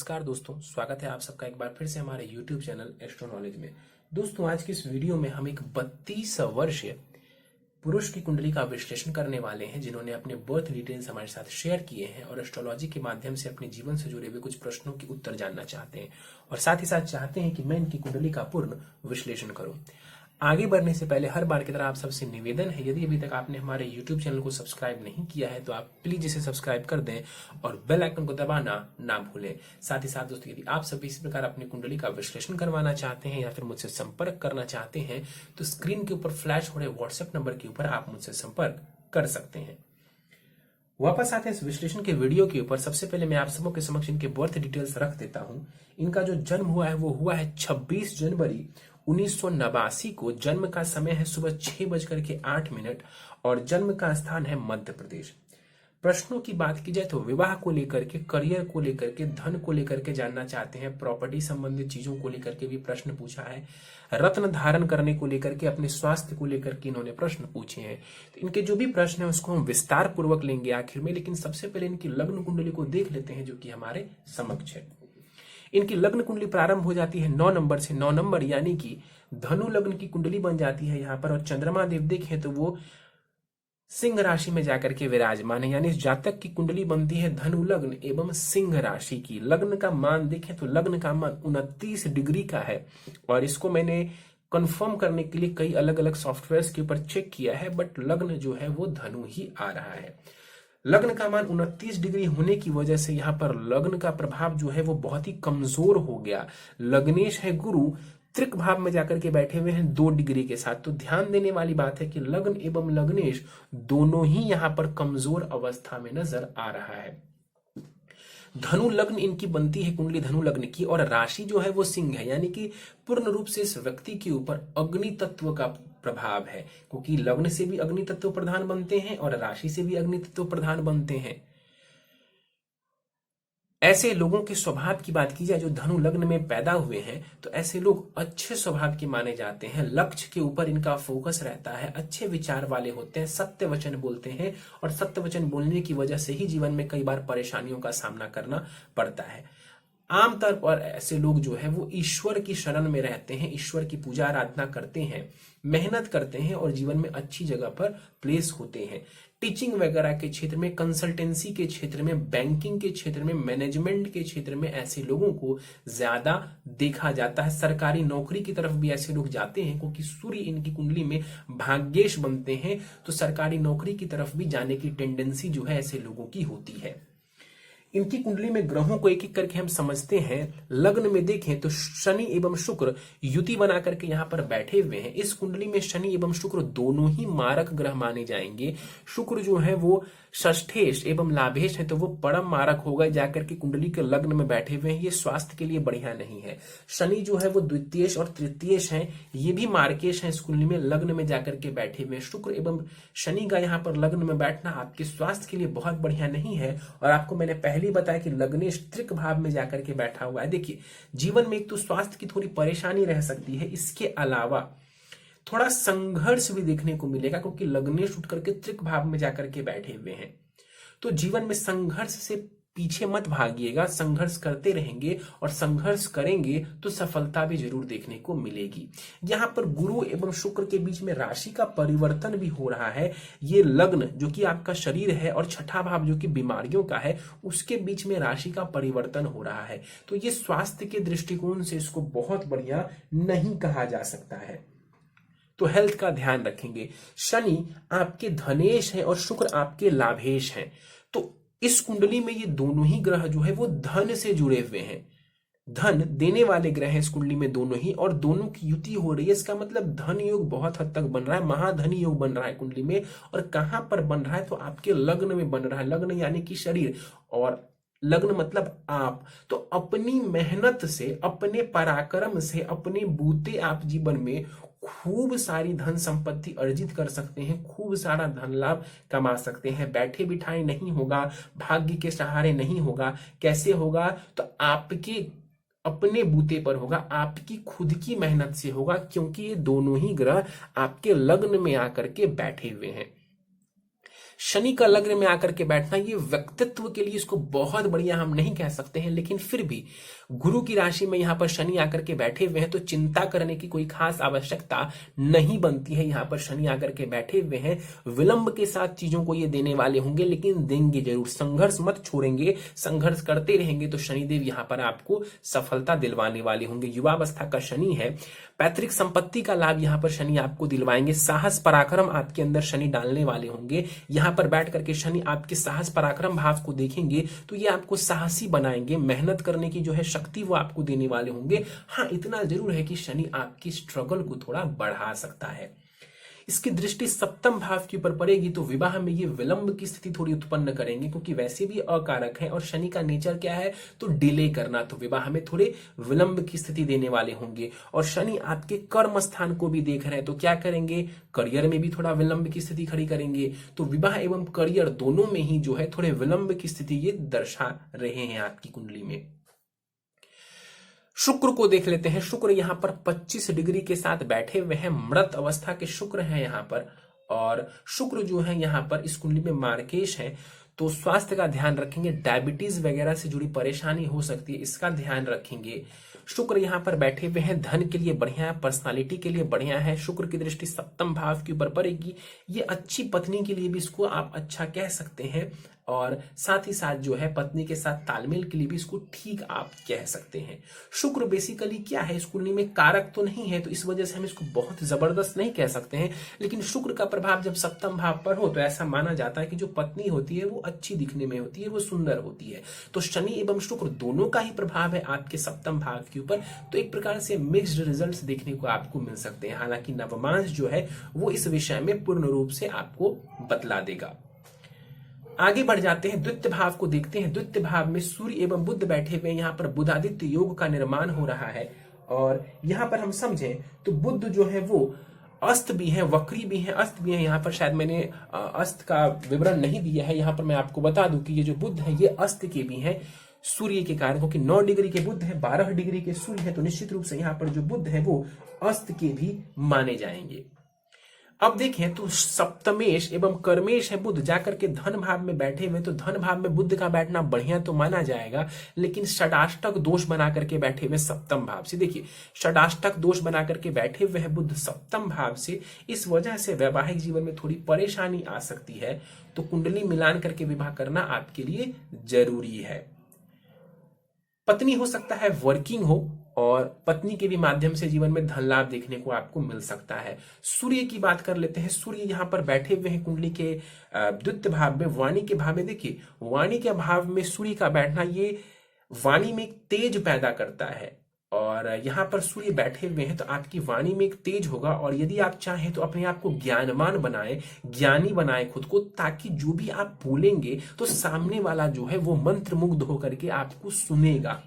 नमस्कार दोस्तों, स्वागत है आप सबका एक बार फिर से हमारे YouTube चैनल एस्ट्रो नॉलेज में। दोस्तों, आज की इस वीडियो में हम एक 32 वर्षीय पुरुष की कुंडली का विश्लेषण करने वाले हैं, जिन्होंने अपने बर्थ डिटेल्स हमारे साथ शेयर किए हैं और एस्ट्रोलॉजी के माध्यम से अपने जीवन से जुड़े हुए कुछ प्रश्नों के उत्तर जानना चाहते हैं और साथ ही साथ चाहते हैं कि मैं इनकी कुंडली का पूर्ण विश्लेषण करूं। आगे बढ़ने से पहले हर बार की तरह आप सबसे निवेदन है, यदि अभी तक आपने हमारे YouTube चैनल को सब्सक्राइब नहीं किया है तो आप प्लीज इसे सब्सक्राइब कर दें और बेल आइकन को दबाना ना भूलें। साथ ही साथ दोस्तों, यदि आप सभी इसी प्रकार अपनी कुंडली का विश्लेषण करवाना चाहते हैं या फिर मुझसे संपर्क करना चाहते हैं तो स्क्रीन के ऊपर फ्लैश हो रहे व्हाट्सएप नंबर के ऊपर आप मुझसे संपर्क कर सकते हैं। वापस आते हैं इस विश्लेषण के वीडियो के ऊपर। सबसे पहले मैं आप सबों के समक्ष इनके बर्थ डिटेल्स रख देता हूं। इनका जो जन्म हुआ है वो हुआ है 26 जनवरी 1989 को। जन्म का समय है सुबह 6:08 और जन्म का स्थान है मध्य प्रदेश। प्रश्नों की बात की जाए तो विवाह को लेकर के, करियर को लेकर के, धन को लेकर के जानना चाहते हैं, प्रॉपर्टी संबंधित चीजों को लेकर के भी प्रश्न पूछा है, रत्न धारण करने को लेकर के, अपने स्वास्थ्य को लेकर के इन्होंने प्रश्न पूछे हैं। तो इनके जो भी प्रश्न है उसको हम विस्तार पूर्वक लेंगे आखिर में, लेकिन सबसे पहले इनकी लग्न कुंडली को देख लेते हैं जो कि हमारे समक्ष है। इनकी लग्न कुंडली प्रारंभ हो जाती है 9 नंबर से। 9 नंबर यानी कि धनु लग्न की कुंडली बन जाती है यहाँ पर। और चंद्रमा देव देखें तो वो सिंह राशि में जाकर के विराजमान है, यानी इस जातक की कुंडली बनती है धनु लग्न एवं सिंह राशि की। लग्न का मान देखें तो लग्न का मान 29 डिग्री का है और इसको मैंने कंफर्म करने के लिए कई अलग अलग सॉफ्टवेयर के ऊपर चेक किया है, बट लग्न जो है वो धनु ही आ रहा है। लग्न का मान 29 डिग्री होने की वजह से यहाँ पर लग्न का प्रभाव जो है वो बहुत ही कमजोर हो गया। लग्नेश है गुरु, त्रिक भाव में जाकर के बैठे हुए हैं 2 डिग्री के साथ। तो ध्यान देने वाली बात है कि लग्न एवं लग्नेश दोनों ही यहाँ पर कमजोर अवस्था में नजर आ रहा है। धनु लग्न इनकी बनती है कुंडली धनु लग्न की और राशि जो है वो सिंह है, यानी कि पूर्ण रूप से इस व्यक्ति के ऊपर अग्नि तत्व का प्रभाव है, क्योंकि लग्न से भी अग्नि तत्व प्रधान बनते हैं और राशि से भी अग्नि तत्व प्रधान बनते हैं। ऐसे लोगों के स्वभाव की बात की जाए जो धनु लग्न में पैदा हुए हैं तो ऐसे लोग अच्छे स्वभाव के माने जाते हैं। लक्ष्य के ऊपर इनका फोकस रहता है, अच्छे विचार वाले होते हैं, सत्य वचन बोलते हैं और सत्य वचन बोलने की वजह से ही जीवन में कई बार परेशानियों का सामना करना पड़ता है। आमतौर पर ऐसे लोग जो है वो ईश्वर की शरण में रहते हैं, ईश्वर की पूजा आराधना करते हैं, मेहनत करते हैं और जीवन में अच्छी जगह पर प्लेस होते हैं। टीचिंग वगैरह के क्षेत्र में, कंसल्टेंसी के क्षेत्र में, बैंकिंग के क्षेत्र में, मैनेजमेंट के क्षेत्र में ऐसे लोगों को ज्यादा देखा जाता है। सरकारी नौकरी की तरफ भी ऐसे लोग जाते हैं क्योंकि सूर्य इनकी कुंडली में भाग्येश बनते हैं, तो सरकारी नौकरी की तरफ भी जाने की टेंडेंसी जो है ऐसे लोगों की होती है। इनकी कुंडली में ग्रहों को एक एक करके हम समझते हैं। लग्न में देखें तो शनि एवं शुक्र युति बना करके यहाँ पर बैठे हुए हैं। इस कुंडली में शनि एवं शुक्र दोनों ही मारक ग्रह माने जाएंगे। शुक्र जो है वो षष्ठेश एवं लाभेश है, तो वो परम मारक होगा जाकर के कुंडली के लग्न में बैठे हुए हैं। ये स्वास्थ्य के लिए बढ़िया नहीं है। शनि जो है वो द्वितीयेश और तृतीयेश है, ये भी मार्केश है। इस कुंडली में लग्न में जाकर के बैठे हुए शुक्र एवं शनि का यहाँ पर लग्न में बैठना आपके स्वास्थ्य के लिए बहुत बढ़िया नहीं है। और आपको मैंने पहले बताया कि लग्नेश त्रिक भाव में जाकर के बैठा हुआ है। देखिए, जीवन में एक तो स्वास्थ्य की थोड़ी परेशानी रह सकती है, इसके अलावा थोड़ा संघर्ष भी देखने को मिलेगा क्योंकि लग्नेश उठ करके त्रिक भाव में जाकर के बैठे हुए हैं। तो जीवन में संघर्ष से पीछे मत भागिएगा, संघर्ष करते रहेंगे और संघर्ष करेंगे तो सफलता भी जरूर देखने को मिलेगी। यहाँ पर गुरु एवं शुक्र के बीच में राशि का परिवर्तन भी हो रहा है। ये लग्न जो कि आपका शरीर है और छठा भाव जो कि बीमारियों का है, उसके बीच में राशि का परिवर्तन हो रहा है। तो ये स्वास्थ्य के दृष्टिकोण से इसको बहुत बढ़िया नहीं कहा जा सकता है। तो हेल्थ का ध्यान रखेंगे। शनि आपके धनेश है और शुक्र आपके लाभेश हैं। तो इस कुंडली में ये दोनों ही ग्रह जो है वो धन से जुड़े हुए हैं, धन देने वाले ग्रह हैं इस कुंडली में दोनों ही, और दोनों की युति हो रही है। इसका मतलब धन योग बहुत हद तक बन रहा है, महाधनी योग बन रहा है कुंडली में। और कहां पर बन रहा है तो आपके लग्न में बन रहा है। लग्न यानी कि शरीर और लग्न मतलब आप। तो अपनी मेहनत से, अपने पराक्रम से, अपने बूते आप जीवन में खूब सारी धन संपत्ति अर्जित कर सकते हैं, खूब सारा धन लाभ कमा सकते हैं। बैठे बिठाए नहीं होगा, भाग्य के सहारे नहीं होगा। कैसे होगा तो आपके अपने बूते पर होगा, आपकी खुद की मेहनत से होगा, क्योंकि ये दोनों ही ग्रह आपके लग्न में आकर के बैठे हुए हैं। शनि का लग्न में आकर के बैठना ये व्यक्तित्व के लिए इसको बहुत बढ़िया हम नहीं कह सकते हैं, लेकिन फिर भी गुरु की राशि में यहाँ पर शनि आकर के बैठे हुए हैं तो चिंता करने की कोई खास आवश्यकता नहीं बनती है। यहाँ पर शनि आकर के बैठे हुए हैं, विलंब के साथ चीजों को ये देने वाले होंगे, लेकिन देंगे जरूर। संघर्ष मत छोड़ेंगे, संघर्ष करते रहेंगे तो शनिदेव यहाँ पर आपको सफलता दिलवाने वाले होंगे। युवावस्था का शनि है, पैतृक संपत्ति का लाभ यहाँ पर शनि आपको दिलवाएंगे। साहस पराक्रम आपके अंदर शनि डालने वाले होंगे। यहाँ पर बैठ करके शनि आपके साहस पराक्रम भाव को देखेंगे तो ये आपको साहसी बनाएंगे, मेहनत करने की जो है शक्ति वो आपको देने वाले होंगे। हाँ, इतना जरूर है कि शनि आपकी स्ट्रगल को थोड़ा बढ़ा सकता है। इसकी दृष्टि सप्तम भाव के ऊपर पड़ेगी तो विवाह में ये विलंब की स्थिति थोड़ी उत्पन्न करेंगे, क्योंकि वैसे भी अकारक है और शनि का नेचर क्या है तो डिले करना, तो विवाह में थोड़े विलंब की स्थिति देने वाले होंगे। और शनि आपके कर्म स्थान को भी देख रहे हैं तो क्या करेंगे, करियर में भी थोड़ा विलंब की स्थिति खड़ी करेंगे। तो विवाह एवं करियर दोनों में ही जो है थोड़े विलंब की स्थिति ये दर्शा रहे हैं आपकी कुंडली में। शुक्र को देख लेते हैं। शुक्र यहाँ पर 25 डिग्री के साथ बैठे हुए हैं, मृत अवस्था के शुक्र हैं यहाँ पर। और शुक्र जो है यहाँ पर इस कुंडली में मार्केश है, तो स्वास्थ्य का ध्यान रखेंगे। डायबिटीज वगैरह से जुड़ी परेशानी हो सकती है, इसका ध्यान रखेंगे। शुक्र यहाँ पर बैठे हुए हैं, धन के लिए बढ़िया है, पर्सनालिटी के लिए बढ़िया है। शुक्र की दृष्टि सप्तम भाव के ऊपर पड़ेगी, ये अच्छी पत्नी के लिए भी इसको आप अच्छा कह सकते हैं, और साथ ही साथ जो है पत्नी के साथ तालमेल के लिए भी इसको ठीक आप कह सकते हैं। शुक्र बेसिकली क्या है, इस कुंडली में कारक तो नहीं है, तो इस वजह से हम इसको बहुत जबरदस्त नहीं कह सकते हैं, लेकिन शुक्र का प्रभाव जब सप्तम भाव पर हो तो ऐसा माना जाता है कि जो पत्नी होती है वो अच्छी दिखने में होती है, वो सुंदर होती है। तो शनि एवं शुक्र दोनों का ही प्रभाव है आपके सप्तम भाव के ऊपर, तो एक प्रकार से मिक्स्ड रिजल्ट्स देखने को आपको मिल सकते हैं। हालांकि नवमांश जो है वो इस विषय में पूर्ण रूप से आपको बतला देगा। आगे बढ़ जाते हैं, द्वितीय भाव को देखते हैं। द्वितीय भाव में सूर्य एवं बुध बैठे हुए, यहाँ पर बुधादित्य योग का निर्माण हो रहा है। और यहाँ पर हम समझें तो बुध जो है वो अस्त भी है, वक्री भी है, अस्त भी है। यहाँ पर शायद मैंने अस्त का विवरण नहीं दिया है, यहाँ पर मैं आपको बता दूं कि ये जो बुध है ये अस्त के भी हैं सूर्य के कारण, क्योंकि 9 डिग्री के बुध है, 12 डिग्री के सूर्य है, तो निश्चित रूप से यहाँ पर जो बुध है वो अस्त के भी माने जाएंगे। अब देखें तो सप्तमेश एवं कर्मेश है बुध, जाकर के धन भाव में बैठे हुए, तो धन भाव में बुध का बैठना बढ़िया तो माना जाएगा, लेकिन षडाष्टक दोष बना करके बैठे हुए सप्तम भाव से। देखिए, षडाष्टक दोष बना करके बैठे हुए हैं बुध सप्तम भाव से, इस वजह से वैवाहिक जीवन में थोड़ी परेशानी आ सकती है, तो कुंडली मिलान करके विवाह करना आपके लिए जरूरी है। पत्नी हो सकता है वर्किंग हो, और पत्नी के भी माध्यम से जीवन में धन लाभ देखने को आपको मिल सकता है। सूर्य की बात कर लेते हैं। सूर्य यहाँ पर बैठे हुए हैं कुंडली के द्वितीय भाव में, वाणी के भाव में। देखिए, वाणी के भाव में सूर्य का बैठना ये वाणी में एक तेज पैदा करता है, और यहाँ पर सूर्य बैठे हुए हैं तो आपकी वाणी में एक तेज होगा। और यदि आप चाहें तो अपने आप को ज्ञानवान बनाएं, ज्ञानी बनाएं खुद को, ताकि जो भी आप बोलेंगे तो सामने वाला जो है वो मंत्रमुग्ध होकर के आपको सुनेगा।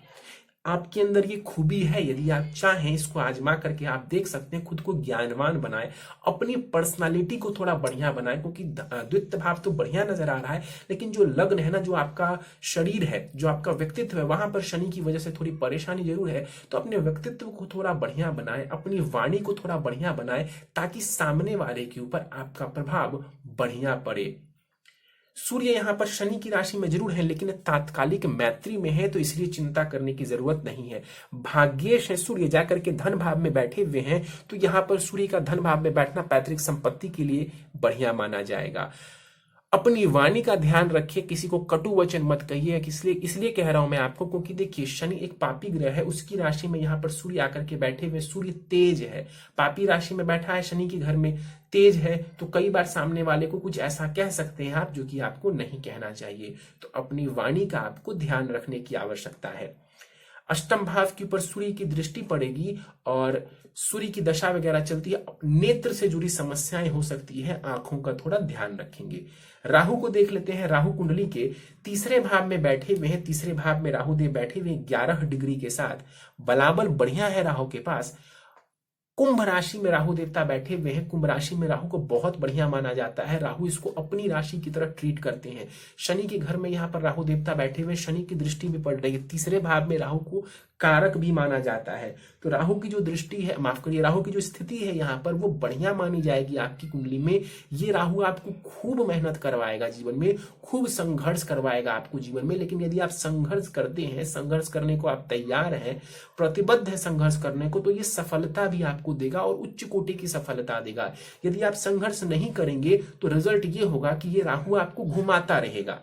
आपके अंदर ये खूबी है, यदि आप चाहें इसको आजमा करके आप देख सकते हैं, खुद को ज्ञानवान बनाएं, अपनी पर्सनालिटी को थोड़ा बढ़िया बनाएं, क्योंकि द्वितीय भाव तो बढ़िया नजर आ रहा है, लेकिन जो लग्न है ना, जो आपका शरीर है, जो आपका व्यक्तित्व है, वहां पर शनि की वजह से थोड़ी परेशानी जरूर है। तो अपने व्यक्तित्व को थोड़ा बढ़िया बनाएं, अपनी वाणी को थोड़ा बढ़िया बनाएं, ताकि सामने वाले के ऊपर आपका प्रभाव बढ़िया पड़े। सूर्य यहाँ पर शनि की राशि में जरूर है, लेकिन तात्कालिक मैत्री में है, तो इसलिए चिंता करने की जरूरत नहीं है। भाग्येश है सूर्य, जाकर के धन भाव में बैठे हुए हैं, तो यहाँ पर सूर्य का धन भाव में बैठना पैतृक संपत्ति के लिए बढ़िया माना जाएगा। अपनी वाणी का ध्यान रखिए, किसी को कटु वचन मत कहिए। इसलिए कह रहा हूं मैं आपको, क्योंकि देखिए शनि एक पापी ग्रह है, उसकी राशि में यहाँ पर सूर्य आकर के बैठे हुए, सूर्य तेज है, पापी राशि में बैठा है, शनि के घर में तेज है, तो कई बार सामने वाले को कुछ ऐसा कह सकते हैं आप जो कि आपको नहीं कहना चाहिए। तो अपनी वाणी का आपको ध्यान रखने की आवश्यकता है। अष्टम भाव के ऊपर सूर्य की दृष्टि पड़ेगी, और सूर्य की दशा वगैरह चलती है, नेत्र से जुड़ी समस्याएं हो सकती है, आंखों का थोड़ा ध्यान रखेंगे। राहु को देख लेते हैं। राहु कुंडली के तीसरे भाव में बैठे हुए हैं, तीसरे भाव में राहु देव बैठे हुए 11 डिग्री के साथ, बलाबल बढ़िया है राहु के पास। कुंभ राशि में राहु देवता बैठे हुए हैं, कुंभ राशि में राहु को बहुत बढ़िया माना जाता है, राहु इसको अपनी राशि की तरह ट्रीट करते हैं। शनि के घर में यहाँ पर राहु देवता बैठे हुए, शनि की दृष्टि भी पड़ रही है, तीसरे भाव में राहु को कारक भी माना जाता है। तो राहु की जो दृष्टि है, माफ करिए, राहु की जो स्थिति है यहाँ पर वो बढ़िया मानी जाएगी आपकी कुंडली में। ये राहु आपको खूब मेहनत करवाएगा जीवन में, खूब संघर्ष करवाएगा आपको जीवन में। लेकिन यदि आप संघर्ष करते हैं, संघर्ष करने को आप तैयार हैं, प्रतिबद्ध है संघर्ष करने को, तो ये सफलता भी आपको देगा और उच्च कोटि की सफलता देगा। यदि आप संघर्ष नहीं करेंगे तो रिजल्ट ये होगा कि ये राहु आपको घुमाता रहेगा।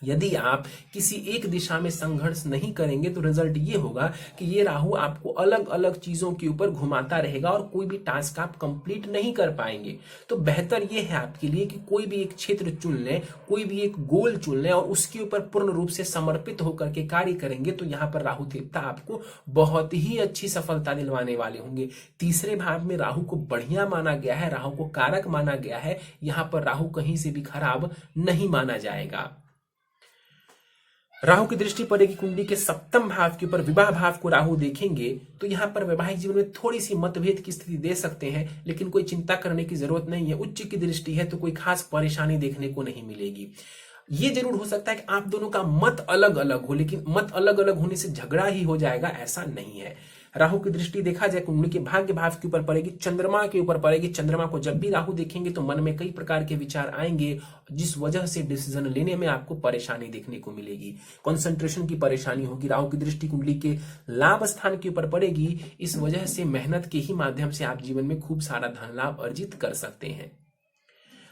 यदि आप किसी एक दिशा में संघर्ष नहीं करेंगे तो रिजल्ट ये होगा कि ये राहु आपको अलग अलग चीजों के ऊपर घुमाता रहेगा और कोई भी टास्क आप कंप्लीट नहीं कर पाएंगे। तो बेहतर ये है आपके लिए कि कोई भी एक क्षेत्र चुन लें, कोई भी एक गोल चुन लें और उसके ऊपर पूर्ण रूप से समर्पित होकर के कार्य करेंगे। तो यहाँ पर राहु देवता आपको बहुत ही अच्छी सफलता दिलवाने वाले होंगे। तीसरे भाव में राहु को बढ़िया माना गया है, राहु को कारक माना गया है। यहाँ पर राहु कहीं से भी खराब नहीं माना जाएगा। राहु की दृष्टि पड़ेगी कुंडली के सप्तम भाव के ऊपर, विवाह भाव को राहु देखेंगे तो यहाँ पर वैवाहिक जीवन में थोड़ी सी मतभेद की स्थिति दे सकते हैं, लेकिन कोई चिंता करने की जरूरत नहीं है। उच्च की दृष्टि है तो कोई खास परेशानी देखने को नहीं मिलेगी। ये जरूर हो सकता है कि आप दोनों का मत अलग अलग हो, लेकिन मत अलग अलग होने से झगड़ा ही हो जाएगा, ऐसा नहीं है। राहु की दृष्टि देखा जाए कुंडली के भाग्य भाव के ऊपर पड़ेगी, चंद्रमा के ऊपर पड़ेगी। चंद्रमा को जब भी राहु देखेंगे तो मन में कई प्रकार के विचार आएंगे, जिस वजह से डिसीजन लेने में आपको परेशानी देखने को मिलेगी, कंसंट्रेशन की परेशानी होगी। राहु की दृष्टि कुंडली के लाभ स्थान के ऊपर पड़ेगी, इस वजह से मेहनत के ही माध्यम से आप जीवन में खूब सारा धन लाभ अर्जित कर सकते हैं।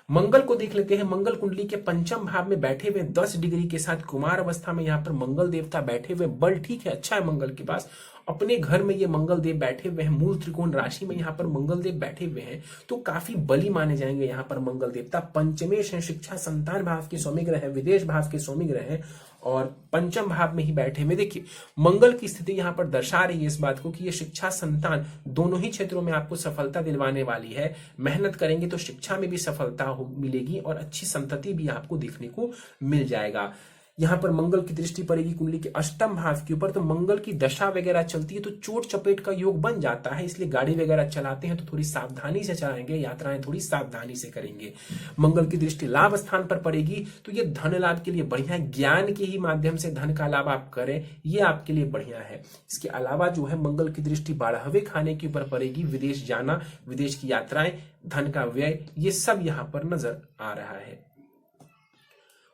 मंगल को देख लेते हैं। मंगल कुंडली के पंचम भाव में बैठे हुए 10 डिग्री के साथ कुमार अवस्था में यहाँ पर मंगल देवता बैठे हुए, बल ठीक है, अच्छा है मंगल के पास। अपने घर में ये मंगल देव बैठे हुए हैं, मूल त्रिकोण राशि में यहाँ पर मंगल देव बैठे हुए हैं, तो काफी बली माने जाएंगे यहाँ पर मंगल देवता। पंचमेश है, शिक्षा संतान भाव के स्वामी ग्रह है, विदेश भाव के स्वामी ग्रह है और पंचम भाव में ही बैठे हुए। देखिए मंगल की स्थिति यहाँ पर दर्शा रही है इस बात को कि ये शिक्षा संतान दोनों ही क्षेत्रों में आपको सफलता दिलवाने वाली है। मेहनत करेंगे तो शिक्षा में भी सफलता मिलेगी और अच्छी संतति भी आपको देखने को मिल जाएगा। यहाँ पर मंगल की दृष्टि पड़ेगी कुंडली के अष्टम भाव के ऊपर, तो मंगल की दशा वगैरह चलती है तो चोट चपेट का योग बन जाता है, इसलिए गाड़ी वगैरह चलाते हैं तो थोड़ी सावधानी से चलाएंगे, यात्राएं थोड़ी सावधानी से करेंगे। मंगल की दृष्टि लाभ स्थान पर पड़ेगी तो ये धन लाभ के लिए बढ़िया है, ज्ञान के ही माध्यम से धन का लाभ आप करें, ये आपके लिए बढ़िया है। इसके अलावा जो है मंगल की दृष्टि 12वें खाने के ऊपर पड़ेगी, विदेश जाना, विदेश की यात्राएं, धन का व्यय, ये सब यहाँ पर नजर आ रहा है।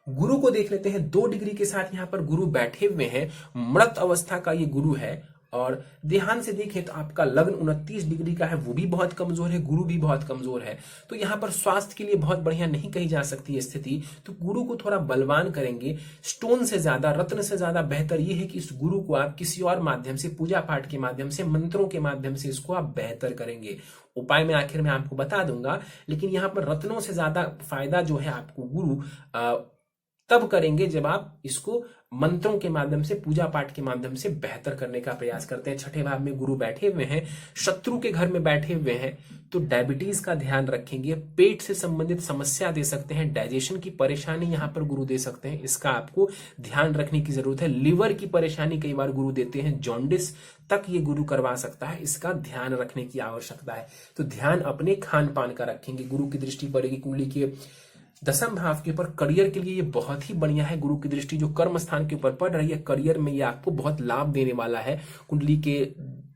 गुरु को देख लेते हैं। 2 डिग्री के साथ यहाँ पर गुरु बैठे हुए हैं, मृत अवस्था का ये गुरु है और ध्यान से देखें तो आपका लग्न 29 डिग्री का है, वो भी बहुत कमजोर है, गुरु भी बहुत कमजोर है। तो यहाँ पर स्वास्थ्य के लिए बहुत बढ़िया नहीं कही जा सकती है स्थिति, तो गुरु को थोड़ा बलवान करेंगे। स्टोन से ज्यादा, रत्न से ज्यादा बेहतर ये है कि इस गुरु को आप किसी और माध्यम से, पूजा पाठ के माध्यम से, मंत्रों के माध्यम से इसको आप बेहतर करेंगे। उपाय में आखिर में आपको बता दूंगा, लेकिन यहाँ पर रत्नों से ज्यादा फायदा जो है आपको गुरु तब करेंगे जब आप इसको मंत्रों के माध्यम से, पूजा पाठ के माध्यम से बेहतर करने का प्रयास करते हैं। छठे भाव में गुरु बैठे हुए हैं, शत्रु के घर में बैठे हुए हैं, तो डायबिटीज का ध्यान रखेंगे, पेट से संबंधित समस्या दे सकते हैं, डाइजेशन की परेशानी यहाँ पर गुरु दे सकते हैं, इसका आपको ध्यान रखने की जरूरत है। लिवर की परेशानी कई बार गुरु देते हैं, जॉन्डिस तक ये गुरु करवा सकता है, इसका ध्यान रखने की आवश्यकता है। तो ध्यान अपने खान पान का रखेंगे। गुरु की दृष्टि पड़ेगी कुंडली के 10वें भाव के ऊपर, करियर के लिए ये बहुत ही बढ़िया है। गुरु की दृष्टि जो कर्म स्थान के ऊपर पड़ रही है, करियर में ये आपको बहुत लाभ देने वाला है। कुंडली के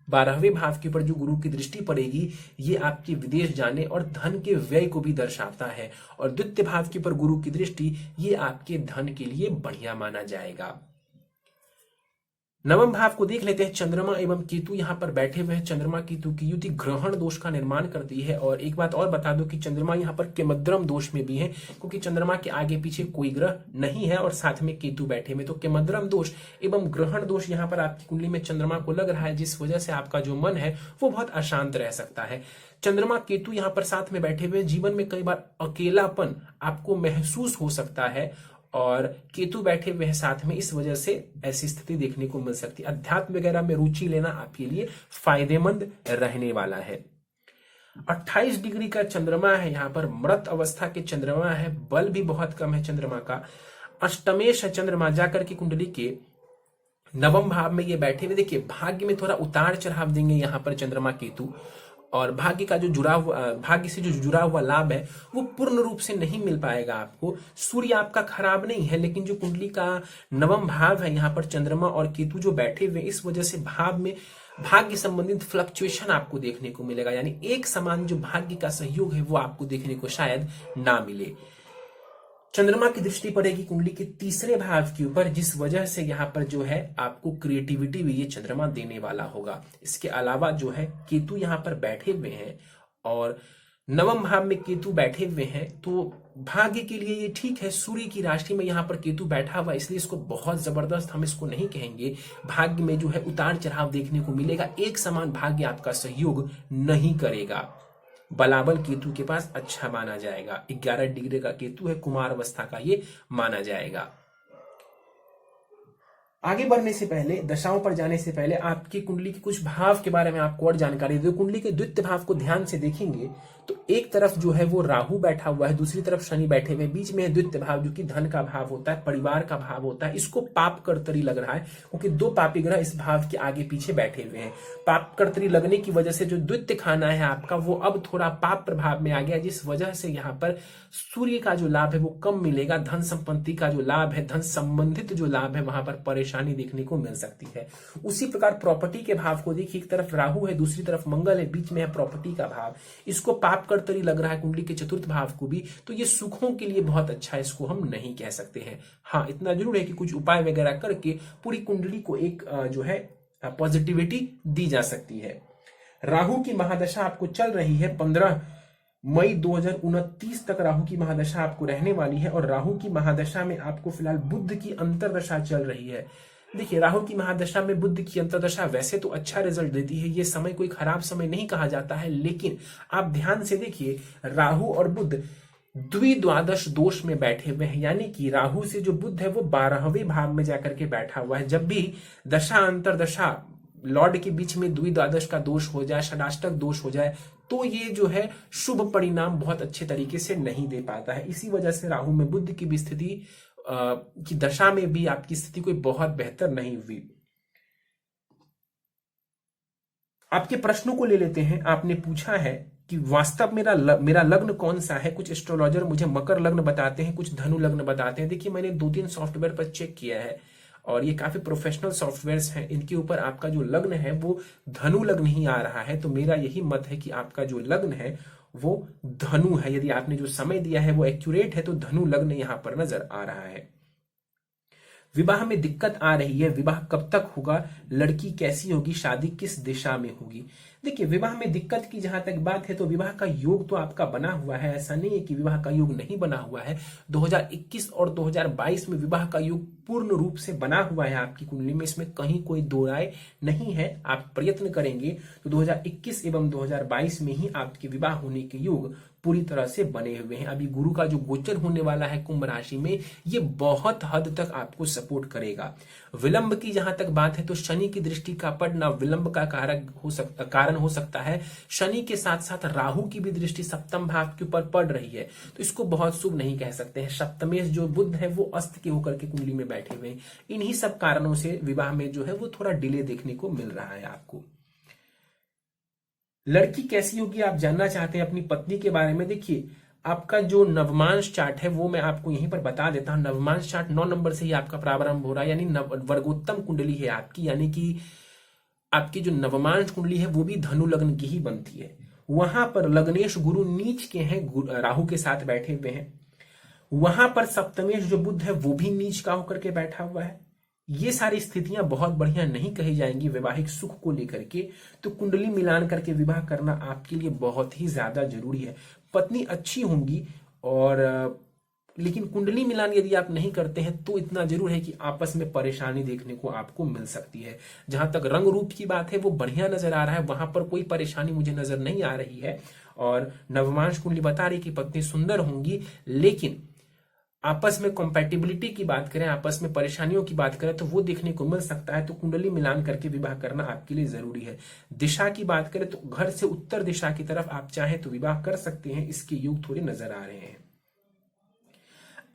12वें भाव के ऊपर जो गुरु की दृष्टि पड़ेगी, ये आपके विदेश जाने और धन के व्यय को भी दर्शाता है। और द्वितीय भाव के ऊपर गुरु की दृष्टि, ये आपके धन के लिए बढ़िया माना जाएगा। 9वें भाव को देख लेते हैं। चंद्रमा एवं केतु यहाँ पर बैठे हुए हैं। चंद्रमा केतु की युति ग्रहण दोष का निर्माण करती है। और एक बात और बता दो कि चंद्रमा यहाँ पर केमद्रम दोष में भी है, क्योंकि चंद्रमा के आगे पीछे कोई ग्रह नहीं है और साथ में केतु बैठे हुए, तो केमद्रम दोष एवं ग्रहण दोष यहाँ पर आपकी कुंडली में चंद्रमा को लग रहा है, जिस वजह से आपका जो मन है वो बहुत अशांत रह सकता है। चंद्रमा केतु यहाँ पर साथ में बैठे हुए, जीवन में कई बार अकेलापन आपको महसूस हो सकता है और केतु बैठे हुए हैं साथ में, इस वजह से ऐसी स्थिति देखने को मिल सकती है। अध्यात्म वगैरह में रुचि लेना आपके लिए फायदेमंद रहने वाला है। 28 डिग्री का चंद्रमा है, यहाँ पर मृत अवस्था के चंद्रमा है, बल भी बहुत कम है चंद्रमा का। अष्टमेश है चंद्रमा, जाकर के कुंडली के 9वें भाव में ये बैठे हुए। देखिए भाग्य में थोड़ा उतार चढ़ाव देंगे यहाँ पर चंद्रमा केतु, और भाग्य से जो जुड़ा हुआ लाभ है वो पूर्ण रूप से नहीं मिल पाएगा आपको। सूर्य आपका खराब नहीं है, लेकिन जो कुंडली का नवम भाव है, यहाँ पर चंद्रमा और केतु जो बैठे हुए, इस वजह से भाव में भाग्य संबंधित फ्लक्चुएशन आपको देखने को मिलेगा, यानी एक समान जो भाग्य का सहयोग है वो आपको देखने को शायद ना मिले। चंद्रमा की दृष्टि पड़ेगी कुंडली के तीसरे भाव के ऊपर, जिस वजह से यहाँ पर जो है आपको क्रिएटिविटी भी ये चंद्रमा देने वाला होगा। इसके अलावा जो है केतु यहाँ पर बैठे हुए हैं और नवम भाव में केतु बैठे हुए हैं, तो भाग्य के लिए ये ठीक है। सूर्य की राशि में यहाँ पर केतु बैठा हुआ, इसलिए इसको बहुत जबरदस्त हम इसको नहीं कहेंगे। भाग्य में जो है उतार चढ़ाव देखने को मिलेगा, एक समान भाग्य आपका सहयोग नहीं करेगा। बलाबल केतु के पास अच्छा माना जाएगा। 11 डिग्री का केतु है, कुमार अवस्था का ये माना जाएगा। आगे बढ़ने से पहले, दशाओं पर जाने से पहले आपकी कुंडली के कुछ भाव के बारे में आपको और जानकारी दे। कुंडली के द्वितीय भाव को ध्यान से देखेंगे तो एक तरफ जो है वो राहु बैठा हुआ है, दूसरी तरफ शनि बैठे हुए, बीच में है द्वितीय भाव जो कि धन का भाव होता है, परिवार का भाव होता है। इसको पाप कर्तरी लग रहा है क्योंकि दो पापी ग्रह इस भाव के आगे पीछे बैठे हुए हैं। पाप कर्तरी लगने की वजह से जो द्वितीय खाना है आपका वो अब थोड़ा पाप प्रभाव में आ गया, जिस वजह से यहाँ पर सूर्य का जो लाभ है वो कम मिलेगा। धन संपत्ति का जो लाभ है, धन संबंधित जो लाभ है, वहां पर परेशानी देखने को मिल सकती है। उसी प्रकार प्रॉपर्टी के भाव को देखिए, एक तरफ राहु है, दूसरी तरफ मंगल है, बीच में है प्रॉपर्टी का भाव। इसको पाप कर्तरी लग रहा है कुंडली के चतुर्थ भाव को भी, तो ये सुखों के लिए बहुत अच्छा है, इसको हम नहीं कह सकते हैं। हाँ, इतना जरूर है कि कुछ उपाय वगैरह करके पूरी कुंडली को एक जो है पॉजिटिविटी दी जा सकती है। राहु की महादशा आपको चल रही है 15 मई 2029 तक राहु की महादशा आपको रहने वाली है, और राहु की महादशा में आपको फिलहाल बुध की अंतरदशा चल रही है। देखिए, राहु की महादशा में बुध की अंतरदशा वैसे तो अच्छा रिजल्ट देती है, ये समय कोई खराब समय नहीं कहा जाता है, लेकिन आप ध्यान से देखिए, राहु और बुध द्विद्वादश दोष में बैठे हुए हैं, यानी कि राहु से जो बुध है वो 12वें भाव में जाकर के बैठा हुआ है। जब भी दशा अंतरदशा लॉर्ड के बीच में द्विद्वादश का दोष हो जाए, षडाष्टक दोष हो जाए, तो ये जो है शुभ परिणाम बहुत अच्छे तरीके से नहीं दे पाता है। इसी वजह से राहु में बुध की भी स्थिति की दशा में भी आपकी स्थिति कोई बहुत बेहतर नहीं हुई। आपके प्रश्नों को ले लेते हैं। आपने पूछा है कि वास्तव मेरा लग्न कौन सा है। कुछ एस्ट्रोलॉजर मुझे मकर लग्न बताते हैं, कुछ धनु लग्न बताते हैं। देखिए, मैंने 2-3 सॉफ्टवेयर पर चेक किया है और ये काफी प्रोफेशनल सॉफ्टवेयर्स हैं, इनके ऊपर आपका जो लग्न है वो धनु लग्न ही आ रहा है। तो मेरा यही मत है कि आपका जो लग्न है वो धनु है। यदि आपने जो समय दिया है वो एक्यूरेट है तो धनु लग्न यहां पर नजर आ रहा है। विवाह में दिक्कत आ रही है, विवाह कब तक होगा, लड़की कैसी होगी, शादी किस दिशा में होगी। देखिए, विवाह में दिक्कत की जहां तक बात है तो विवाह का योग तो आपका बना हुआ है, ऐसा नहीं है कि विवाह का योग नहीं बना हुआ है। 2021 और 2022 में विवाह का योग पूर्ण रूप से बना हुआ है आपकी कुंडली में, इसमें कहीं कोई दो राय नहीं है। आप प्रयत्न करेंगे तो 2021 एवं 2022 में ही आपके विवाह होने के योग पूरी तरह से बने हुए हैं। अभी गुरु का जो गोचर होने वाला है कुंभ राशि में, ये बहुत हद तक आपको सपोर्ट करेगा। विलंब की जहां तक बात है तो शनि की दृष्टि का पड़ना विलंब का कारण हो सकता है। शनि के साथ साथ राहु की भी दृष्टि सप्तम भाव के ऊपर पड़ रही है, तो इसको बहुत शुभ नहीं कह सकते हैं। सप्तमेश जो बुध है वो अस्त के होकर के कुंडली में बैठे हुए हैं। इन्हीं सब कारणों से विवाह में जो है वो थोड़ा डिले देखने को मिल रहा है आपको। लड़की कैसी होगी आप जानना चाहते हैं अपनी पत्नी के बारे में। देखिए, आपका जो नवमांश चार्ट है वो मैं आपको यहीं पर बता देता हूं। नवमांश चार्ट 9 नंबर से ही आपका प्रारंभ हो रहा है, यानी वर्गोत्तम कुंडली है आपकी, यानी कि आपकी जो नवमांश कुंडली है वो भी धनु लग्न की ही बनती है। वहां पर लग्नेश गुरु नीच के हैं, राहु के साथ बैठे हुए हैं। वहां पर सप्तमेश जो बुध है वो भी नीच का होकर के बैठा हुआ है। ये सारी स्थितियां बहुत बढ़िया नहीं कही जाएंगी वैवाहिक सुख को लेकर के, तो कुंडली मिलान करके विवाह करना आपके लिए बहुत ही ज्यादा जरूरी है। पत्नी अच्छी होंगी और लेकिन कुंडली मिलान यदि आप नहीं करते हैं तो इतना जरूर है कि आपस में परेशानी देखने को आपको मिल सकती है। जहां तक रंग रूप की बात है वो बढ़िया नजर आ रहा है, वहां पर कोई परेशानी मुझे नजर नहीं आ रही है। और नवमांश कुंडली बता रही कि पत्नी सुंदर होंगी, लेकिन आपस में कंपैटिबिलिटी की बात करें, आपस में परेशानियों की बात करें तो वो देखने को मिल सकता है। तो कुंडली मिलान करके विवाह करना आपके लिए जरूरी है। दिशा की बात करें तो घर से उत्तर दिशा की तरफ आप चाहें तो विवाह कर सकते हैं, इसके योग थोड़े नजर आ रहे हैं।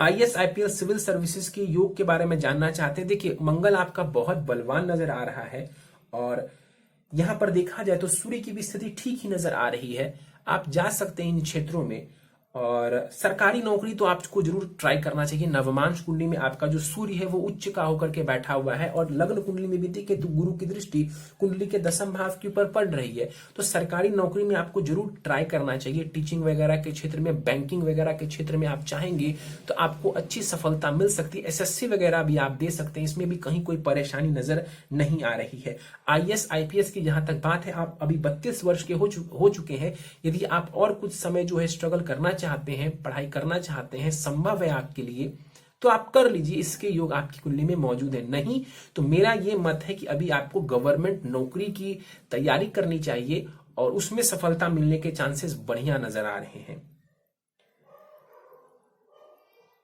IAS IPS सिविल सर्विसेज के योग के बारे में जानना चाहते हैं। देखिए, मंगल आपका बहुत बलवान नजर आ रहा है और यहां पर देखा जाए तो सूर्य की भी स्थिति ठीक ही नजर आ रही है। आप जा सकते हैं इन क्षेत्रों में, और सरकारी नौकरी तो आपको जरूर ट्राई करना चाहिए। नवमांश कुंडली में आपका जो सूर्य है वो उच्च का होकर के बैठा हुआ है, और लग्न कुंडली में भी देखें तो गुरु की दृष्टि कुंडली के दसम भाव के ऊपर पड़ रही है। तो सरकारी नौकरी में आपको जरूर ट्राई करना चाहिए। टीचिंग वगैरह के क्षेत्र में, बैंकिंग वगैरह के क्षेत्र में आप चाहेंगे तो आपको अच्छी सफलता मिल सकती है। एसएससी वगैरह भी आप दे सकते हैं, इसमें भी कहीं कोई परेशानी नजर नहीं आ रही है। आईएएस आईपीएस की जहां तक बात है, आप अभी 32 वर्ष के हो चुके हैं। यदि आप और कुछ समय जो है स्ट्रगल करना चाहते हैं, पढ़ाई करना चाहते हैं, संभव है आपके लिए, तो आप कर लीजिए। इसके योग आपकी कुंडली में मौजूद है। नहीं तो मेरा यह मत है कि अभी आपको गवर्नमेंट नौकरी की तैयारी करनी चाहिए, और उसमें सफलता मिलने के चांसेस बढ़िया नजर आ रहे हैं।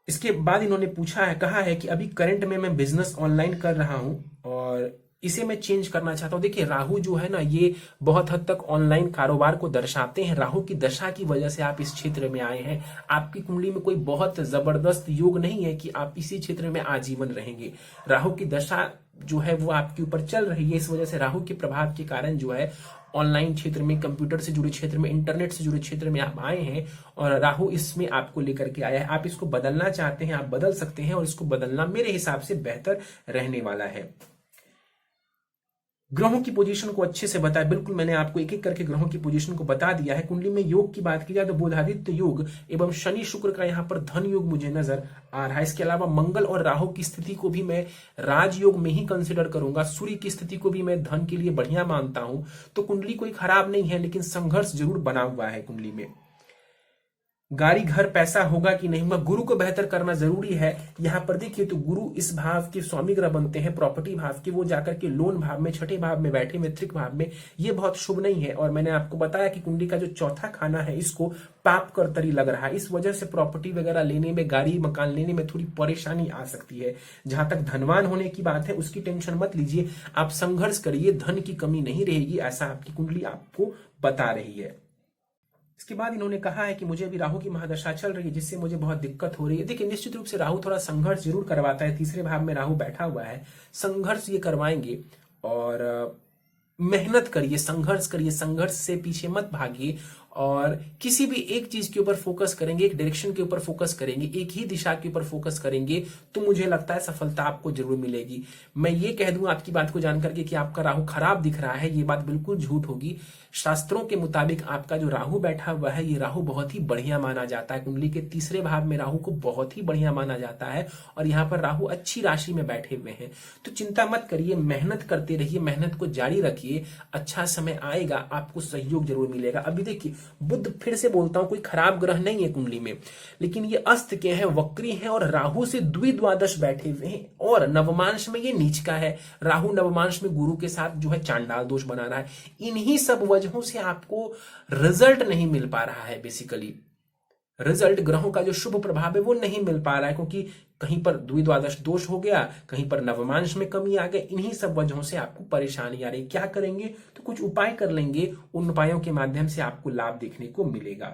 इसके बाद इन्होंने पूछा है, कहा है कि अभी करंट में मैं बिजनेस ऑनलाइन कर रहा हूं और इसे मैं चेंज करना चाहता हूं। देखिए राहु जो है ना, ये बहुत हद तक ऑनलाइन कारोबार को दर्शाते हैं। राहु की दशा की वजह से आप इस क्षेत्र में आए हैं। आपकी कुंडली में कोई बहुत जबरदस्त योग नहीं है कि आप इसी क्षेत्र में आजीवन रहेंगे। राहु की दशा जो है वो आपके ऊपर चल रही है। इस वजह से राहु के प्रभाव के कारण जो है ऑनलाइन क्षेत्र में, कंप्यूटर से जुड़े क्षेत्र में, इंटरनेट से जुड़े क्षेत्र में आप आए हैं, और राहु इसमें आपको लेकर के आया है। आप इसको बदलना चाहते हैं, आप बदल सकते हैं, और इसको बदलना मेरे हिसाब से बेहतर रहने वाला है। ग्रहों की पोजीशन को अच्छे से बताया, बिल्कुल मैंने आपको एक एक करके ग्रहों की पोजीशन को बता दिया है। कुंडली में योग की बात की जाए तो बुधादित्य योग एवं शनि शुक्र का यहाँ पर धन योग मुझे नजर आ रहा है। इसके अलावा मंगल और राहु की स्थिति को भी मैं राजयोग में ही कंसिडर करूंगा। सूर्य की स्थिति को भी मैं धन के लिए बढ़िया मानता हूं। तो कुंडली कोई खराब नहीं है, लेकिन संघर्ष जरूर बना हुआ है कुंडली में। गाड़ी, घर, पैसा होगा कि नहीं होगा, गुरु को बेहतर करना जरूरी है। यहां पर देखिए तो गुरु इस भाव के स्वामी ग्रह बनते हैं, प्रॉपर्टी भाव के। वो जाकर के लोन भाव में, छठे भाव में बैठे, मित्रिक भाव में, ये बहुत शुभ नहीं है। और मैंने आपको बताया कि कुंडली का जो चौथा खाना है, इसको पाप कर्तरी लग रहा है। इस वजह से प्रॉपर्टी वगैरह लेने में, गाड़ी मकान लेने में थोड़ी परेशानी आ सकती है। जहां तक धनवान होने की बात है, उसकी टेंशन मत लीजिए। आप संघर्ष करिए, धन की कमी नहीं रहेगी, ऐसा आपकी कुंडली आपको बता रही है। इसके बाद इन्होंने कहा है कि मुझे अभी राहु की महादशा चल रही है, जिससे मुझे बहुत दिक्कत हो रही है। देखिए निश्चित रूप से राहु थोड़ा संघर्ष जरूर करवाता है। तीसरे भाव में राहु बैठा हुआ है, संघर्ष ये करवाएंगे। और मेहनत करिए, संघर्ष करिए, संघर्ष से पीछे मत भागिए, और किसी भी एक चीज के ऊपर फोकस करेंगे, एक डायरेक्शन के ऊपर फोकस करेंगे, एक ही दिशा के ऊपर फोकस करेंगे, तो मुझे लगता है सफलता आपको जरूर मिलेगी। मैं ये कह दूं आपकी बात को जानकर के कि आपका राहु खराब दिख रहा है, ये बात बिल्कुल झूठ होगी। शास्त्रों के मुताबिक आपका जो राहु बैठा हुआ है, ये राहु बहुत ही बढ़िया माना जाता है। कुंडली के तीसरे भाव में राहु को बहुत ही बढ़िया माना जाता है, और यहाँ पर राहु अच्छी राशि में बैठे हुए हैं। तो चिंता मत करिए, मेहनत करते रहिए, मेहनत को जारी रखिए। अच्छा समय आएगा, आपको सहयोग जरूर मिलेगा। अभी देखिए बुध, फिर से बोलता हूं, कोई खराब ग्रह नहीं है कुंडली में, लेकिन ये अस्त के हैं, वक्री हैं, और राहु से द्विद्वादश बैठे हुए हैं, और नवमांश में ये नीच का है। राहु नवमांश में गुरु के साथ जो है चांडाल दोष बना रहा है। इन्हीं सब वजहों से आपको रिजल्ट नहीं मिल पा रहा है। बेसिकली रिजल्ट, ग्रहों का जो शुभ प्रभाव है वो नहीं मिल पा रहा है, क्योंकि कहीं पर द्विद्वादश दोष हो गया, कहीं पर नवमांश में कमी आ गई। इन्हीं सब वजहों से आपको परेशानी आ रही। क्या करेंगे? तो कुछ उपाय कर लेंगे, उन उपायों के माध्यम से आपको लाभ देखने को मिलेगा।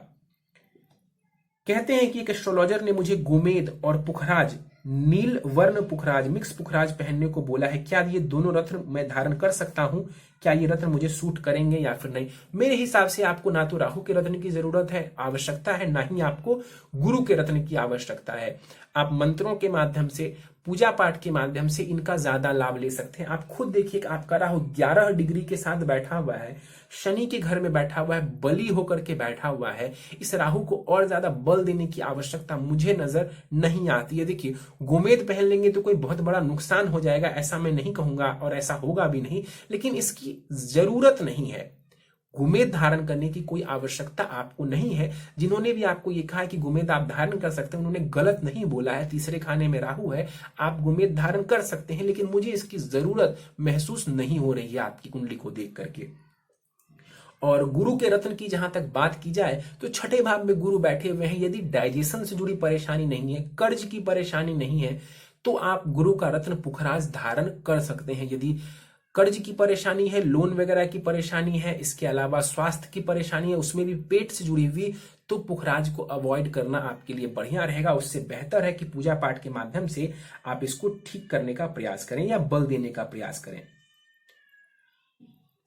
कहते हैं कि एक एस्ट्रोलॉजर ने मुझे गोमेद और पुखराज, नील वर्ण पुखराज, मिक्स पुखराज पहनने को बोला है। क्या ये दोनों रत्न मैं धारण कर सकता हूं? क्या ये रत्न मुझे सूट करेंगे या फिर नहीं? मेरे हिसाब से आपको ना तो राहु के रत्न की जरूरत है, आवश्यकता है, ना ही आपको गुरु के रत्न की आवश्यकता है। आप मंत्रों के माध्यम से, पूजा पाठ के माध्यम से इनका ज्यादा लाभ ले सकते हैं। आप खुद देखिए कि आपका राहु 11 डिग्री के साथ बैठा हुआ है, शनि के घर में बैठा हुआ है, बली होकर के बैठा हुआ है। इस राहु को और ज्यादा बल देने की आवश्यकता मुझे नजर नहीं आती है। देखिए गोमेद पहन लेंगे तो कोई बहुत बड़ा नुकसान हो जाएगा, ऐसा मैं नहीं कहूंगा, और ऐसा होगा भी नहीं, लेकिन इसकी जरूरत नहीं है। गोमेद धारण करने की कोई आवश्यकता आपको नहीं है। जिन्होंने भी आपको ये कहा है कि गोमेद आप धारण कर सकते हैं, उन्होंने गलत नहीं बोला है। तीसरे खाने में राहु है, आप गोमेद धारण कर सकते हैं, लेकिन मुझे इसकी जरूरत महसूस नहीं हो रही है आपकी कुंडली को देख करके। और गुरु के रत्न की जहां तक बात की जाए तो छठे भाव में गुरु बैठे हुए हैं। यदि डाइजेशन से जुड़ी परेशानी नहीं है, कर्ज की परेशानी नहीं है, तो आप गुरु का रत्न पुखराज धारण कर सकते हैं। यदि कर्ज की परेशानी है, लोन वगैरह की परेशानी है, इसके अलावा स्वास्थ्य की परेशानी है, उसमें भी पेट से जुड़ी हुई, तो पुखराज को अवॉइड करना आपके लिए बढ़िया रहेगा। उससे बेहतर है कि पूजा पाठ के माध्यम से आप इसको ठीक करने का प्रयास करें या बल देने का प्रयास करें।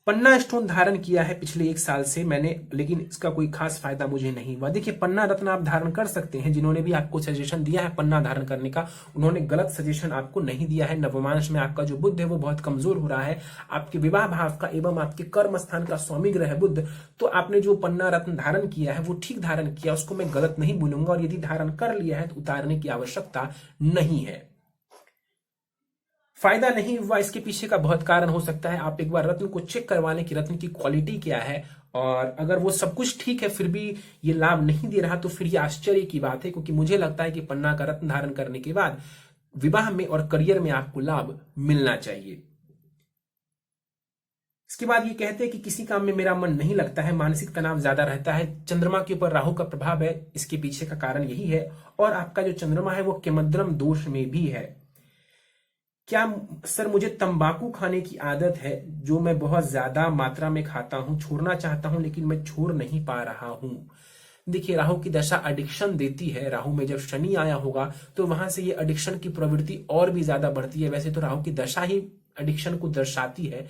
पन्ना स्टोन धारण किया है पिछले 1 साल से मैंने, लेकिन इसका कोई खास फायदा मुझे नहीं हुआ। देखिए, पन्ना रत्न आप धारण कर सकते हैं। जिन्होंने भी आपको सजेशन दिया है पन्ना धारण करने का, उन्होंने गलत सजेशन आपको नहीं दिया है। नवमांश में आपका जो बुध है वो बहुत कमजोर हो रहा है, आपके विवाह भाव का एवं आपके कर्म स्थान का स्वामी ग्रह है बुध। तो आपने जो पन्ना रत्न धारण किया है वो ठीक धारण किया, उसको मैं गलत नहीं बोलूंगा। और यदि धारण कर लिया है तो उतारने की आवश्यकता नहीं है। फायदा नहीं हुआ, इसके पीछे का बहुत कारण हो सकता है। आप एक बार रत्न को चेक करवा लें कि रत्न की क्वालिटी क्या है, और अगर वो सब कुछ ठीक है फिर भी ये लाभ नहीं दे रहा तो फिर ये आश्चर्य की बात है, क्योंकि मुझे लगता है कि पन्ना का रत्न धारण करने के बाद विवाह में और करियर में आपको लाभ मिलना चाहिए। इसके बाद ये कहते हैं कि किसी काम में मेरा मन नहीं लगता है, मानसिक तनाव ज्यादा रहता है। चंद्रमा के ऊपर राहु का प्रभाव है, इसके पीछे का कारण यही है। और आपका जो चंद्रमा है वो केमद्रम दोष में भी है। क्या सर मुझे तंबाकू खाने की आदत है जो मैं बहुत ज्यादा मात्रा में खाता हूं, छोड़ना चाहता हूं लेकिन मैं छोड़ नहीं पा रहा हूं। देखिए, राहु की दशा एडिक्शन देती है। राहु में जब शनि आया होगा तो वहां से ये एडिक्शन की प्रवृत्ति और भी ज्यादा बढ़ती है। वैसे तो राहु की दशा ही एडिक्शन को दर्शाती है।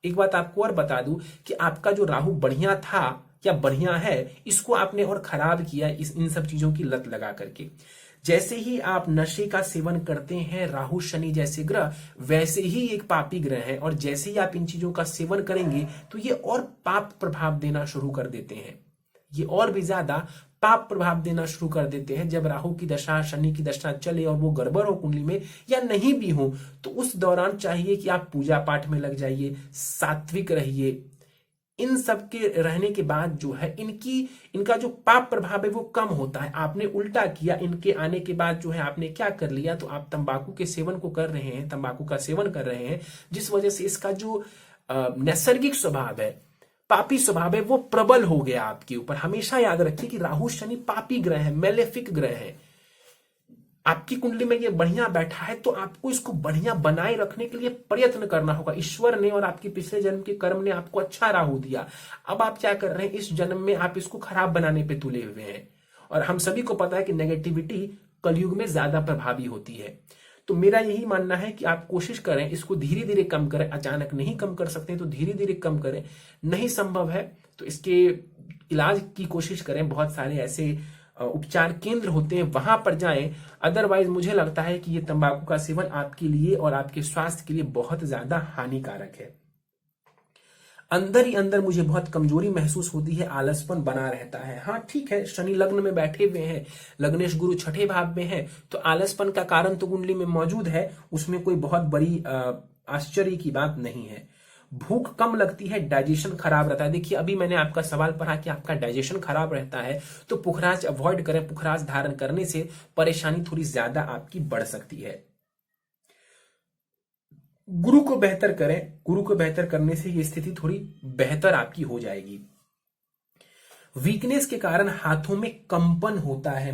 एक बात आपको और बता दूं कि आपका जो राहु बढ़िया था या बढ़िया है, इसको आपने और खराब किया इन सब चीजों की लत लगा करके। जैसे ही आप नशे का सेवन करते हैं, राहु शनि जैसे ग्रह वैसे ही एक पापी ग्रह है, और जैसे ही आप इन चीजों का सेवन करेंगे तो ये और पाप प्रभाव देना शुरू कर देते हैं। ये और भी ज्यादा पाप प्रभाव देना शुरू कर देते हैं। जब राहु की दशा, शनि की दशा चले और वो गड़बड़ हो कुंडली में या नहीं भी हो, तो उस दौरान चाहिए कि आप पूजा पाठ में लग जाइए, सात्विक रहिए। इन सब के रहने के बाद जो है इनका जो पाप प्रभाव है वो कम होता है। आपने उल्टा किया, इनके आने के बाद जो है आपने क्या कर लिया, तो आप तंबाकू के सेवन को कर रहे हैं, तंबाकू का सेवन कर रहे हैं, जिस वजह से इसका जो नैसर्गिक स्वभाव है, पापी स्वभाव है, वो प्रबल हो गया आपके ऊपर। हमेशा याद रखिए कि राहु शनि पापी ग्रह है, मेलेफिक ग्रह है। आपकी कुंडली में ये बढ़िया बैठा है तो आपको इसको बढ़िया बनाए रखने के लिए प्रयत्न करना होगा। ईश्वर ने और आपके पिछले जन्म के कर्म ने आपको अच्छा राहु दिया। अब आप क्या कर रहे हैं, इस जन्म में आप इसको खराब बनाने पे तुले हुए हैं। और हम सभी को पता है कि नेगेटिविटी कलयुग में ज्यादा प्रभावी होती है। तो मेरा यही मानना है कि आप कोशिश करें, इसको धीरे धीरे कम करें। अचानक नहीं कम कर सकते तो धीरे धीरे कम करें। नहीं संभव है तो इसके इलाज की कोशिश करें। बहुत सारे ऐसे उपचार केंद्र होते हैं, वहां पर जाएं। अदरवाइज मुझे लगता है कि ये तंबाकू का सेवन आपके लिए और आपके स्वास्थ्य के लिए बहुत ज्यादा हानिकारक है। अंदर ही अंदर मुझे बहुत कमजोरी महसूस होती है, आलसपन बना रहता है। हाँ ठीक है, शनि लग्न में बैठे हुए हैं, लग्नेश गुरु छठे भाव में है, तो आलसपन का कारण तो कुंडली में मौजूद है, उसमें कोई बहुत बड़ी आश्चर्य की बात नहीं है। भूख कम लगती है, डाइजेशन खराब रहता है। देखिए, अभी मैंने आपका सवाल पढ़ा कि आपका डाइजेशन खराब रहता है, तो पुखराज अवॉइड करें। पुखराज धारण करने से परेशानी थोड़ी ज्यादा आपकी बढ़ सकती है। गुरु को बेहतर करें, गुरु को बेहतर करने से ये स्थिति थोड़ी बेहतर आपकी हो जाएगी। वीकनेस के कारण हाथों में कंपन होता है।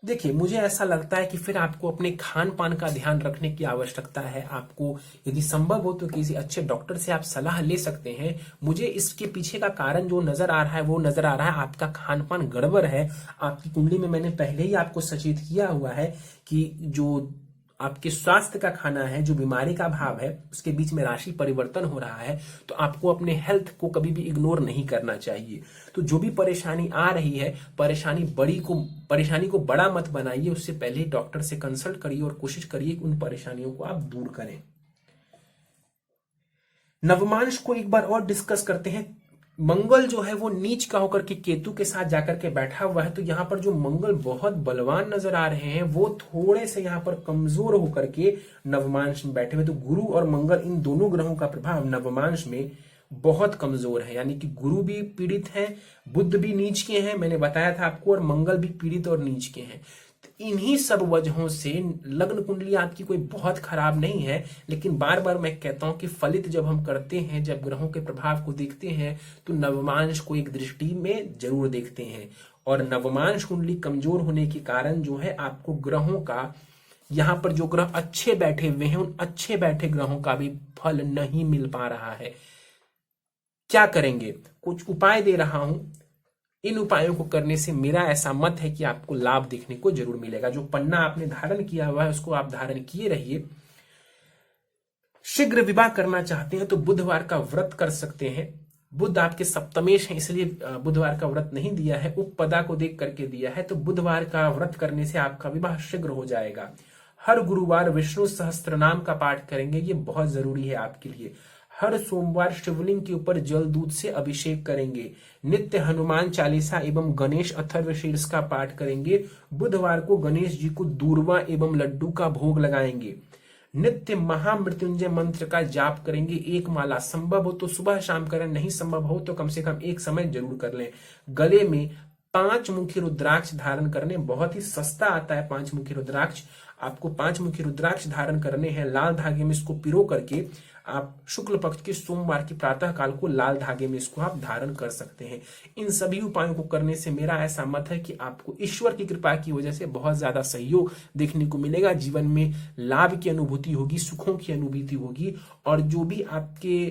देखिए, मुझे ऐसा लगता है कि फिर आपको अपने खान पान का ध्यान रखने की आवश्यकता है। आपको यदि संभव हो तो किसी अच्छे डॉक्टर से आप सलाह ले सकते हैं। मुझे इसके पीछे का कारण जो नजर आ रहा है वो नजर आ रहा है आपका खान पान गड़बड़ है। आपकी कुंडली में मैंने पहले ही आपको सचेत किया हुआ है कि जो आपके स्वास्थ्य का खाना है, जो बीमारी का भाव है, उसके बीच में राशि परिवर्तन हो रहा है। तो आपको अपने हेल्थ को कभी भी इग्नोर नहीं करना चाहिए। तो जो भी परेशानी आ रही है, परेशानी को बड़ा मत बनाइए। उससे पहले डॉक्टर से कंसल्ट करिए और कोशिश करिए कि उन परेशानियों को आप दूर करें। नवमांश को एक बार और डिस्कस करते हैं। मंगल जो है वो नीच का होकर के केतु के साथ जाकर के बैठा हुआ है, तो यहां पर जो मंगल बहुत बलवान नजर आ रहे हैं वो थोड़े से यहां पर कमजोर होकर के नवमांश में बैठे हुए। तो गुरु और मंगल, इन दोनों ग्रहों का प्रभाव नवमांश में बहुत कमजोर है। यानी कि गुरु भी पीड़ित है, बुध भी नीच के हैं, मैंने बताया था आपको, और मंगल भी पीड़ित और नीच के हैं। इन्हीं सब वजहों से लग्न कुंडली आपकी कोई बहुत खराब नहीं है, लेकिन बार बार मैं कहता हूं कि फलित जब हम करते हैं, जब ग्रहों के प्रभाव को देखते हैं, तो नवमांश को एक दृष्टि में जरूर देखते हैं। और नवमांश कुंडली कमजोर होने के कारण जो है आपको ग्रहों का, यहां पर जो ग्रह अच्छे बैठे हुए हैं, उन अच्छे बैठे ग्रहों का भी फल नहीं मिल पा रहा है। क्या करेंगे? कुछ उपाय दे रहा हूं। इन उपायों को करने से मेरा ऐसा मत है कि आपको लाभ देखने को जरूर मिलेगा। जो पन्ना आपने धारण किया हुआ है उसको आप धारण किए रहिए। शीघ्र विवाह करना चाहते हैं तो बुधवार का व्रत कर सकते हैं। बुध आपके सप्तमेश हैं, इसलिए बुधवार का व्रत नहीं दिया है, उपपदा को देख करके दिया है। तो बुधवार का व्रत करने से आपका विवाह शीघ्र हो जाएगा। हर गुरुवार विष्णु सहस्त्र नाम का पाठ करेंगे, ये बहुत जरूरी है आपके लिए। हर सोमवार शिवलिंग के ऊपर जल दूध से अभिषेक करेंगे। नित्य हनुमान चालीसा एवं गणेश अथर्वशीर्ष का पाठ करेंगे। बुधवार को गणेश जी को दूर्वा एवं लड्डू का भोग लगाएंगे। नित्य महामृत्युंजय मंत्र का जाप करेंगे, एक माला। संभव हो तो सुबह शाम करें, नहीं संभव हो तो कम से कम एक समय जरूर कर लें। गले में 5 मुखी रुद्राक्ष धारण करने, बहुत ही सस्ता आता है 5 मुखी रुद्राक्ष। आपको 5 मुखी रुद्राक्ष धारण करने हैं। लाल धागे में इसको पिरो करके आप शुक्ल पक्ष के सोमवार की प्रातः काल को लाल धागे में इसको आप धारण कर सकते हैं। इन सभी उपायों को करने से मेरा ऐसा मत है कि आपको ईश्वर की कृपा की वजह से बहुत ज्यादा सहयोग देखने को मिलेगा। जीवन में लाभ की अनुभूति होगी, सुखों की अनुभूति होगी। और जो भी आपके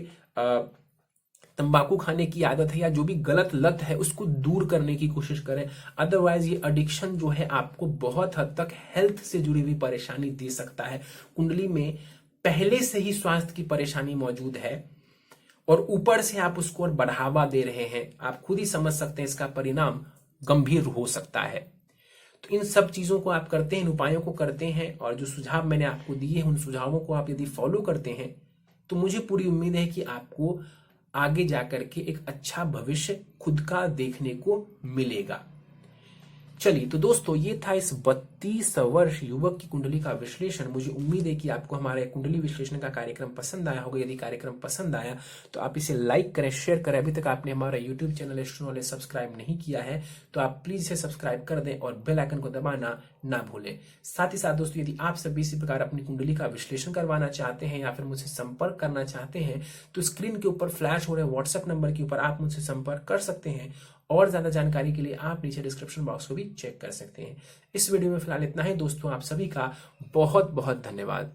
तंबाकू खाने की आदत है या जो भी गलत लत है उसको दूर करने की कोशिश करें। अदरवाइज ये एडिक्शन जो है आपको बहुत हद तक हेल्थ से जुड़ी हुई परेशानी दे सकता है। कुंडली में पहले से ही स्वास्थ्य की परेशानी मौजूद है और ऊपर से आप उसको और बढ़ावा दे रहे हैं। आप खुद ही समझ सकते हैं इसका परिणाम गंभीर हो सकता है। तो इन सब चीजों को आप करते हैं, इन उपायों को करते हैं और जो सुझाव मैंने आपको दिए हैं उन सुझावों को आप यदि फॉलो करते हैं तो मुझे पूरी उम्मीद है कि आपको आगे जाकर के एक अच्छा भविष्य खुद का देखने को मिलेगा। चलिए तो दोस्तों, ये था इस 32 वर्ष युवक की कुंडली का विश्लेषण। मुझे उम्मीद है कि आपको हमारे कुंडली विश्लेषण का कार्यक्रम पसंद आया होगा। यदि कार्यक्रम पसंद आया तो आप इसे लाइक करें, शेयर करें। अभी तक आपने हमारा YouTube channel astro knowledge subscribe नहीं किया है तो आप प्लीज इसे सब्सक्राइब कर दें और बेल आइकन को दबाना ना भूलें। साथ ही साथ दोस्तों, यदि आप सभी इसी प्रकार अपनी कुंडली का विश्लेषण करवाना चाहते हैं या फिर मुझसे संपर्क करना चाहते हैं तो स्क्रीन के ऊपर फ्लैश हो रहे व्हाट्सएप नंबर के ऊपर आप मुझसे संपर्क कर सकते हैं। और ज्यादा जानकारी के लिए आप नीचे डिस्क्रिप्शन बॉक्स को भी चेक कर सकते हैं। इस वीडियो में फिलहाल इतना ही दोस्तों, आप सभी का बहुत बहुत धन्यवाद।